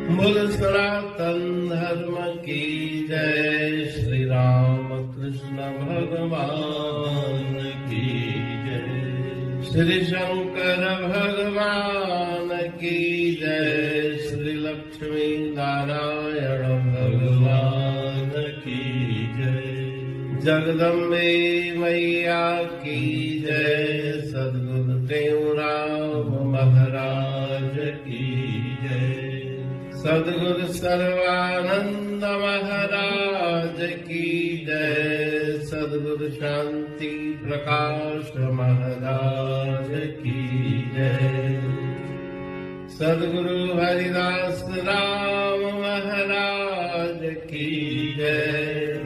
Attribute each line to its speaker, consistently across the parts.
Speaker 1: बोल सनातन धर्म की जय। श्री राम कृष्ण भगवान की जय। श्री शंकर भगवान की जय। श्री लक्ष्मी नारायण भगवान की जय। जगदम्बे मैया की जय। सद्गुरु देवराम महाराज की जय। सद्गुरु सर्वानंद महाराज की जय। सद्गुरु शांति प्रकाश महाराज की जय। सद्गुरु हरिदास राम महाराज की जय।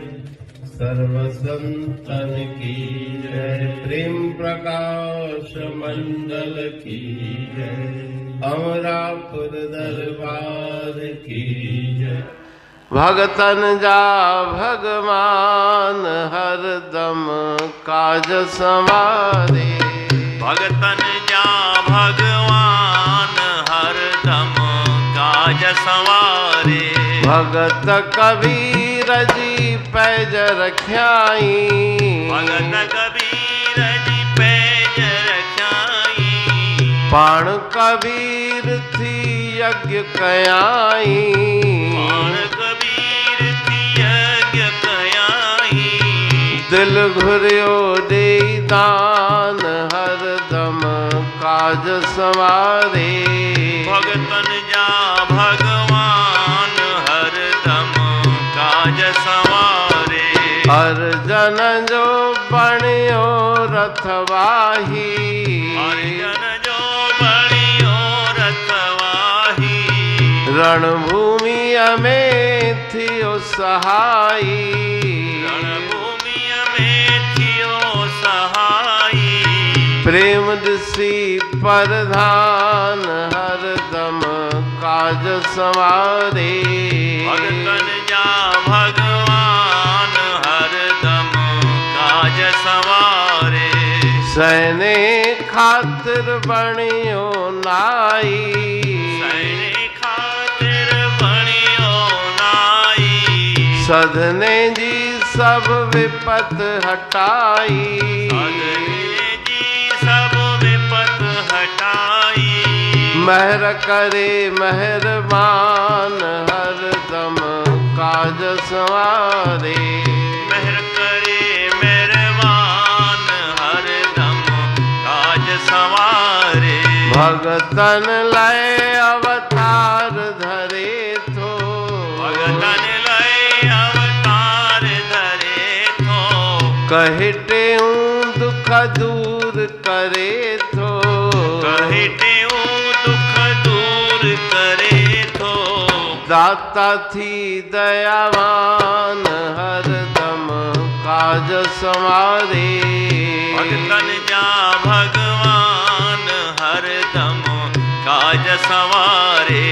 Speaker 1: सर्व संतन की जय। प्रेम प्रकाश मंडल की जय। अमरापुर दरबार की जय। भगतन जा भगवान हरदम काज संवारे।
Speaker 2: भगतन जा भगवान हरदम काज संवारे।
Speaker 1: भगत कबीर जी पैज रख्याई।
Speaker 2: भगत कबीर जी पैज रख्याई।
Speaker 1: पाण कबीर थी यज्ञ कयाई।
Speaker 2: पाण कबीर थी यज्ञ कयाई।
Speaker 1: दिल घुरियो दे दान हरदम काज संवारे।
Speaker 2: भगतन जा भगवान हरदम काज संवारे।
Speaker 1: अर्जन जो बणियो रथवाही।
Speaker 2: अर्जन जो बणियो रथवाही।
Speaker 1: रणभूमि में थियो सहाई।
Speaker 2: रणभूमि में थियो सहाई।
Speaker 1: प्रेम दिसी प्रधान हरदम काज संवारे।
Speaker 2: भगतन जा भगवान हरदम काज संवारे।
Speaker 1: सैने खातिर बणियो नाई।
Speaker 2: सैने खातिर बणियो नाई।
Speaker 1: सधने जी सब विपत हटाई।
Speaker 2: सधने जी सब विपत हटाई।
Speaker 1: मेहर करे मेहरबान हरदम काज संवारे।
Speaker 2: मेहर करे मेहरबान हरदम काज संवारे।
Speaker 1: भगतन लय अवतार धरे थो।
Speaker 2: भगतन लय अवतार धरे थो।
Speaker 1: कहते दुख दूर करे थो।
Speaker 2: कहते दुख दूर करे थो।
Speaker 1: दाता थी दयावान हरदम काज संवारे।
Speaker 2: भगतन जा भगवान हरदम काज संवारे।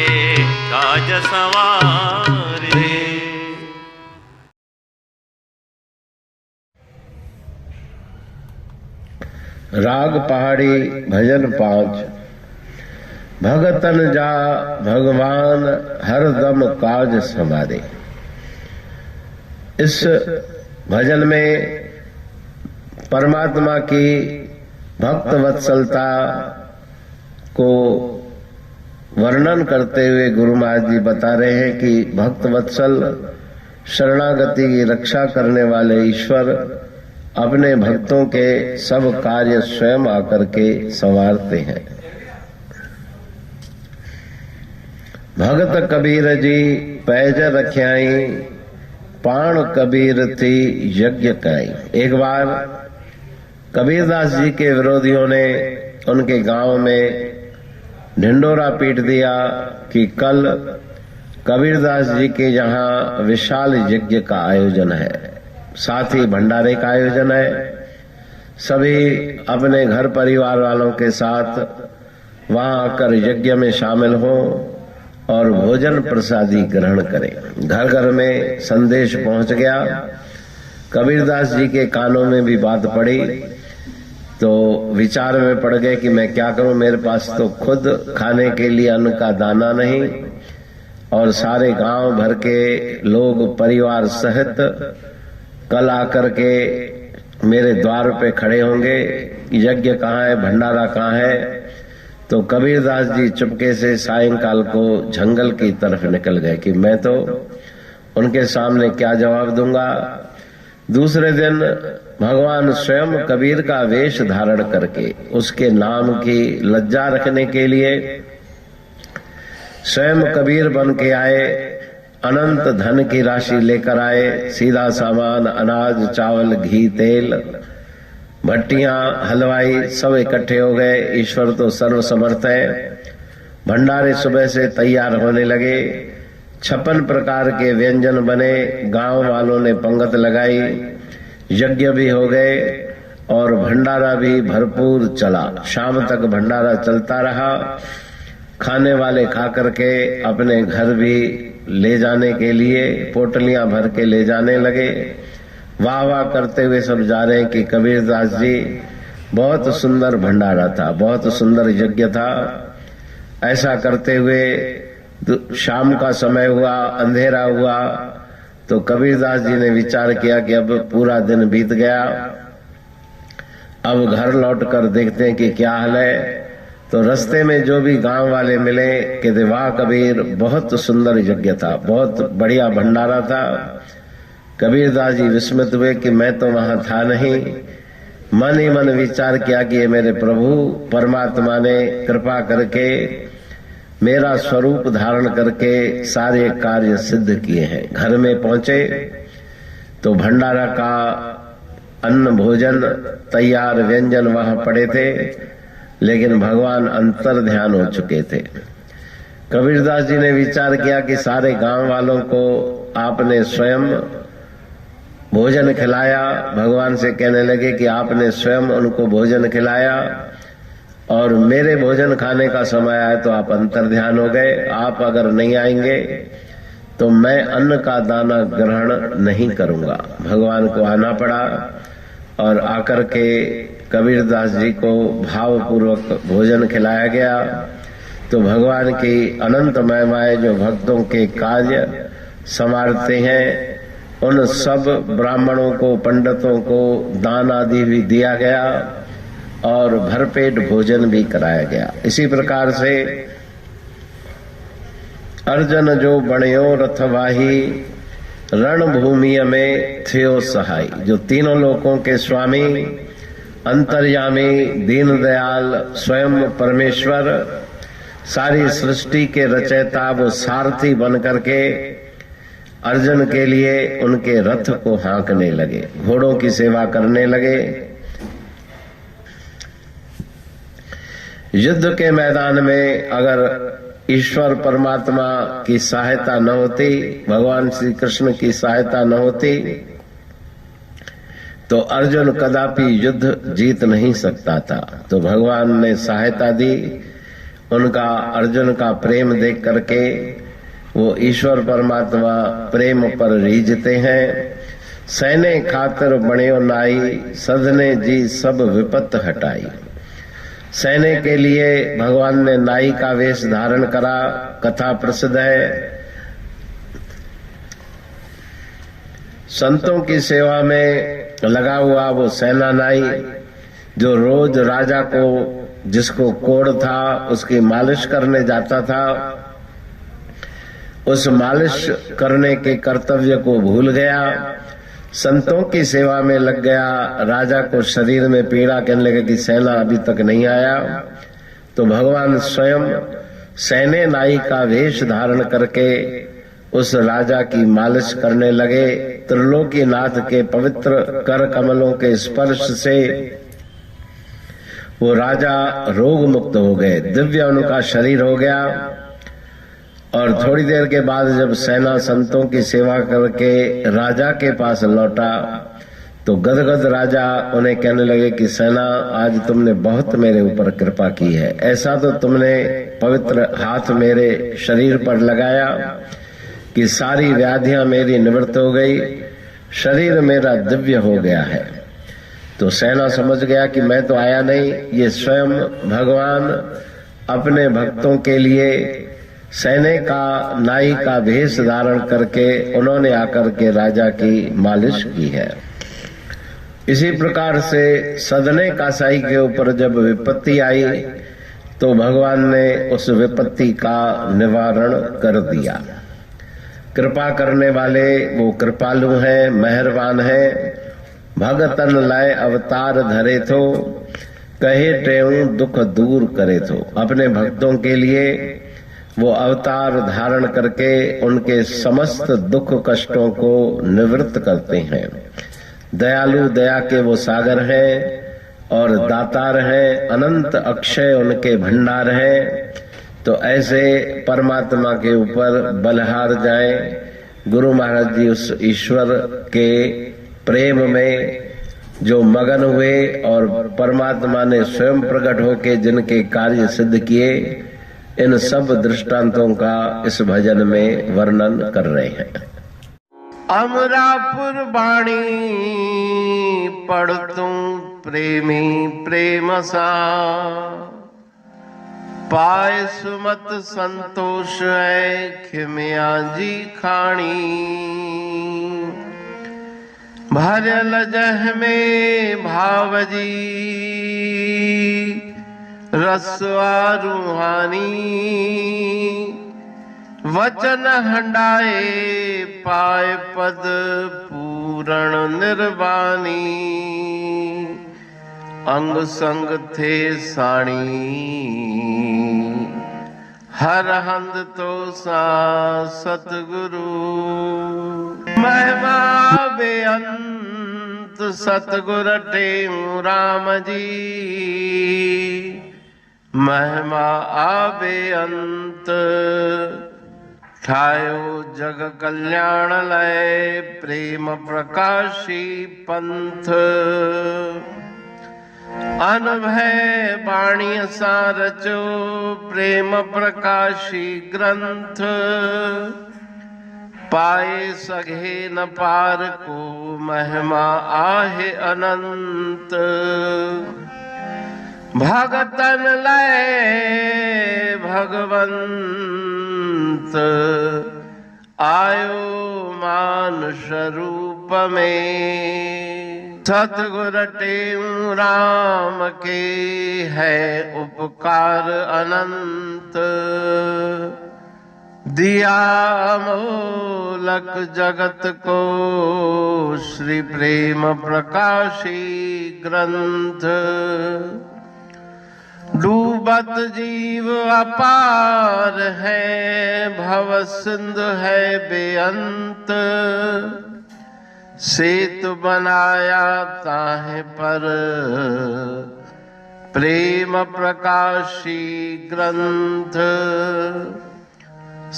Speaker 2: काज संवारे।
Speaker 1: राग पहाड़ी भजन 5। भगतन जा भगवान हरदम काज संवारे। इस भजन में परमात्मा की भक्त वत्सलता को वर्णन करते हुए गुरु महाराज जी बता रहे हैं कि भक्त वत्सल शरणागति की रक्षा करने वाले ईश्वर अपने भक्तों के सब कार्य स्वयं आकर के संवारते हैं। भगत कबीर जी पैज रख्याई। पाण कबीर थी यज्ञ काई। एक बार कबीरदास जी के विरोधियों ने उनके गांव में ढिंडोरा पीट दिया कि कल कबीरदास जी के यहाँ विशाल यज्ञ का आयोजन है, साथ ही भंडारे का आयोजन है। सभी अपने घर परिवार वालों के साथ वहां आकर यज्ञ में शामिल हों और भोजन प्रसादी ग्रहण करें। घर घर में संदेश पहुंच गया। कबीरदास जी के कानों में भी बात पड़ी तो विचार में पड़ गए कि मैं क्या करूं, मेरे पास तो खुद खाने के लिए अन्न का दाना नहीं और सारे गांव भर के लोग परिवार सहित कल आकर के मेरे द्वार पे खड़े होंगे, यज्ञ कहाँ है, भंडारा कहाँ है। तो कबीरदास जी चुपके से सायंकाल को जंगल की तरफ निकल गए कि मैं तो उनके सामने क्या जवाब दूंगा। दूसरे दिन भगवान स्वयं कबीर का वेश धारण करके उसके नाम की लज्जा रखने के लिए स्वयं कबीर बन के आए, अनंत धन की राशि लेकर आए, सीधा सामान अनाज चावल घी तेल भट्टियां हलवाई सब इकट्ठे हो गए। ईश्वर तो सर्वसमर्थ है। भंडारे सुबह से तैयार होने लगे, 56 प्रकार के व्यंजन बने, गांव वालों ने पंगत लगाई, यज्ञ भी हो गए और भंडारा भी भरपूर चला। शाम तक भंडारा चलता रहा। खाने वाले खा करके अपने घर भी ले जाने के लिए पोटलियां भर के ले जाने लगे। वाह वाह करते हुए सब जा रहे हैं कि कबीरदास जी बहुत सुंदर भंडारा था, बहुत सुंदर यज्ञ था। ऐसा करते हुए शाम का समय हुआ, अंधेरा हुआ, तो कबीरदास जी ने विचार किया कि अब पूरा दिन बीत गया, अब घर लौटकर देखते हैं कि क्या हाल है। तो रास्ते में जो भी गांव वाले मिले कहते वाह कबीर बहुत सुंदर यज्ञ था, बहुत बढ़िया भंडारा था। कबीरदास जी विस्मित हुए कि मैं तो वहां था नहीं। मन ही मन विचार किया कि ये मेरे प्रभु परमात्मा ने कृपा करके मेरा स्वरूप धारण करके सारे कार्य सिद्ध किए हैं। घर में पहुंचे तो भंडारा का अन्न भोजन तैयार व्यंजन वहां पड़े थे, लेकिन भगवान अंतर ध्यान हो चुके थे। कबीरदास जी ने विचार किया कि सारे गांव वालों को आपने स्वयं भोजन खिलाया। भगवान से कहने लगे कि आपने स्वयं उनको भोजन खिलाया और मेरे भोजन खाने का समय आया तो आप अंतर ध्यान हो गए। आप अगर नहीं आएंगे तो मैं अन्न का दाना ग्रहण नहीं करूंगा। भगवान को आना पड़ा और आकर के कबीरदास जी को भावपूर्वक भोजन खिलाया गया। तो भगवान की अनंत महिमाएं जो भक्तों के कार्य संवारते हैं, उन सब ब्राह्मणों को पंडितों को दान आदि भी दिया गया और भरपेट भोजन भी कराया गया। इसी प्रकार से अर्जन जो बणयो रथवाही रणभूमि में थियो सहाय, जो तीनों लोकों के स्वामी अंतर्यामी दीनदयाल स्वयं परमेश्वर सारी सृष्टि के रचयिता, वो सारथी बन करके अर्जुन के लिए उनके रथ को हाँकने लगे, घोड़ों की सेवा करने लगे। युद्ध के मैदान में अगर ईश्वर परमात्मा की सहायता न होती, भगवान श्री कृष्ण की सहायता न होती, तो अर्जुन कदापि युद्ध जीत नहीं सकता था। तो भगवान ने सहायता दी। उनका अर्जुन का प्रेम देख करके वो ईश्वर परमात्मा प्रेम पर रीझते हैं। सैने खातिर बण्यो नाई सधने जी सब विपत हटाई। सैने के लिए भगवान ने नाई का वेश धारण करा। कथा प्रसिद्ध है। संतों की सेवा में लगा हुआ वो सेना नाई जो रोज राजा को, जिसको कोढ़ था, उसकी मालिश करने जाता था, उस मालिश करने के कर्तव्य को भूल गया, संतों की सेवा में लग गया। राजा को शरीर में पीड़ा, कहने लगे कि सेना अभी तक नहीं आया। तो भगवान स्वयं सैने नाई का वेश धारण करके उस राजा की मालिश करने लगे। त्रिलोकीनाथ के पवित्र कर कमलों के स्पर्श से वो राजा रोग मुक्त हो गए, दिव्य उनका शरीर हो गया। और थोड़ी देर के बाद जब सेना संतों की सेवा करके राजा के पास लौटा तो गदगद राजा उन्हें कहने लगे कि सेना, आज तुमने बहुत मेरे ऊपर कृपा की है। ऐसा तो तुमने पवित्र हाथ मेरे शरीर पर लगाया कि सारी व्याधियां मेरी निवृत्त हो गई, शरीर मेरा दिव्य हो गया है। तो सेना समझ गया कि मैं तो आया नहीं, ये स्वयं भगवान अपने भक्तों के लिए सैने का नाई का भेष धारण करके उन्होंने आकर के राजा की मालिश की है। इसी प्रकार से सदने कासाई के ऊपर जब विपत्ति आई तो भगवान ने उस विपत्ति का निवारण कर दिया। कृपा करने वाले वो कृपालु हैं, मेहरबान हैं। भगतन लय अवतार धरे थो, कहे टेऊ दुख दूर करे थो। अपने भक्तों के लिए वो अवतार धारण करके उनके समस्त दुख कष्टों को निवृत्त करते हैं। दयालु दया के वो सागर हैं और दातार हैं, अनंत अक्षय उनके भंडार हैं। तो ऐसे परमात्मा के ऊपर बलहार जाए। गुरु महाराज जी उस ईश्वर के प्रेम में जो मगन हुए और परमात्मा ने स्वयं प्रकट होकर जिनके कार्य सिद्ध किए, इन सब दृष्टांतों का इस भजन में वर्णन कर रहे हैं। अमरापुर बाणी पढ़तूं प्रेमी प्रेम सा, पाए सुमत संतोष है खिमिया जी खाणी। भरल जह में भाव जी रसवा रूहानी। वचन हंडाए पाए पद पूरण निर्वाणी। अंग संग थे साणी हर हंद तो सा सतगुरु। महिमा बेअंत सतगुर टेऊ राम जी। महिमा आबे अंत ठायो जग कल्याण लय। प्रेम प्रकाशी पंथ अनभय बाणी सा रचो। प्रेम प्रकाशी ग्रंथ पाए सघे न पार को। महिमा आहे अनंत भगतन लय भगवंत। आयो मानुष रूप में। सतगुर टेऊ राम के है उपकार अनंत। दिया मोलक जगत को श्री प्रेम प्रकाशी ग्रंथ। डूबत जीव अपार है भव सिंधु है बेअंत। सेतु बनाया ताहे पर प्रेम प्रकाशी ग्रंथ।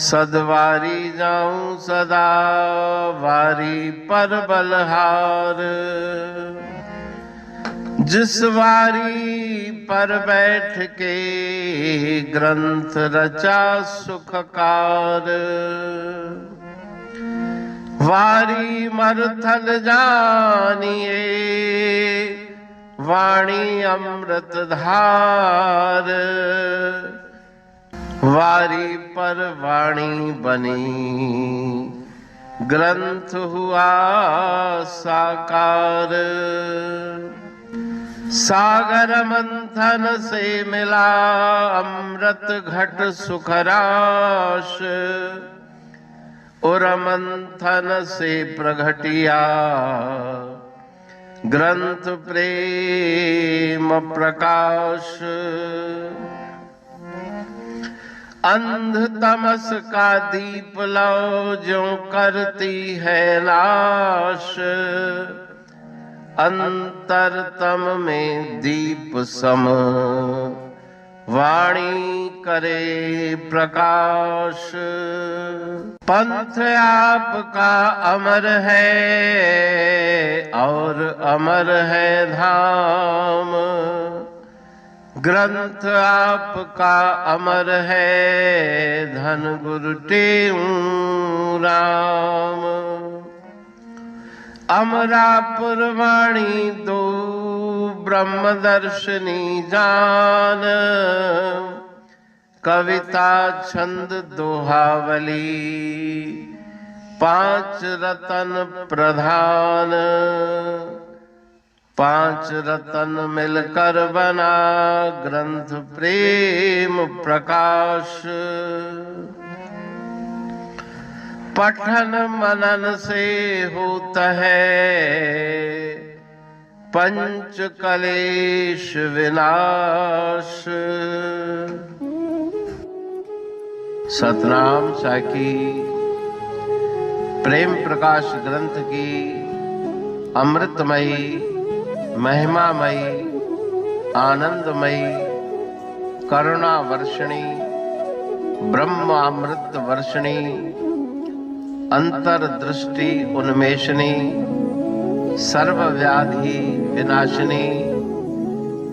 Speaker 1: सदवारी जाऊं सदा वारी पर बलहार। जिस वारी पर बैठ के ग्रंथ रचा सुखकार। वारी मरथल जानिए वाणी अमृत धार। वारी पर वाणी बनी ग्रंथ हुआ साकार। सागर मंथन से मिला अमृत घट सुखराश। और मंथन से प्रगटिया ग्रंथ प्रेम प्रकाश। अंध तमस का दीप लो जो करती है नाश। अंतरतम में दीप सम वाणी करे प्रकाश। पंथ आपका अमर है और अमर है धाम। ग्रंथ आपका अमर है धन गुरु टेऊ राम। अमरापुर वाणी दो ब्रह्मदर्शनी जान। कविता छंद दोहावली, पांच रतन प्रधान, पांच रतन मिलकर बना ग्रंथ प्रेम प्रकाश। पठन मनन से होता है पंच कलेश विनाश। सतनाम साखी प्रेम प्रकाश ग्रंथ की अमृतमयी, महिमामयी, आनंदमयी, करुणा वर्षिणी, ब्रह्मामृत वर्षिणी, अंतर्दृष्टि उन्मेषणी, सर्वव्याधि विनाशिनी,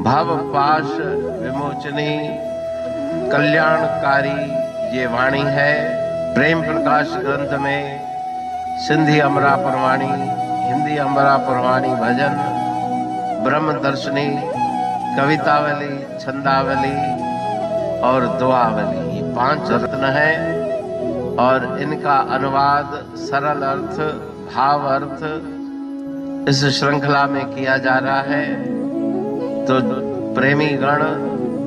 Speaker 1: भवपाश विमोचनी, कल्याणकारी ये वाणी है। प्रेम प्रकाश ग्रंथ में सिंधी अमरा पुरवाणी, हिंदी अमरा पुरवाणी भजन, ब्रह्म दर्शनी, कवितावली, छंदावली और दुआवली, ये पांच रत्न हैं और इनका अनुवाद, सरल अर्थ, भाव अर्थ इस श्रृंखला में किया जा रहा है। तो प्रेमी गण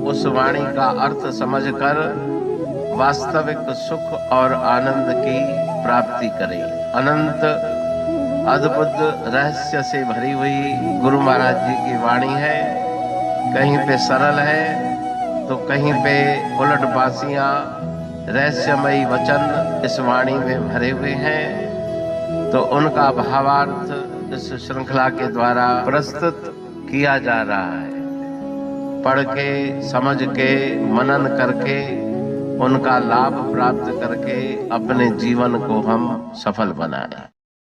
Speaker 1: उस वाणी का अर्थ समझकर वास्तविक सुख और आनंद की प्राप्ति करें। अनंत अद्भुत रहस्य से भरी हुई गुरु महाराज जी की वाणी है। कहीं पे सरल है तो कहीं पे उलट बासियां, रहस्यमयी वचन इस वाणी में भरे हुए हैं। तो उनका भावार्थ इस श्रृंखला के द्वारा प्रस्तुत किया जा रहा है। पढ़ के, समझ के, मनन करके, उनका लाभ प्राप्त करके अपने जीवन को हम सफल बनाएं।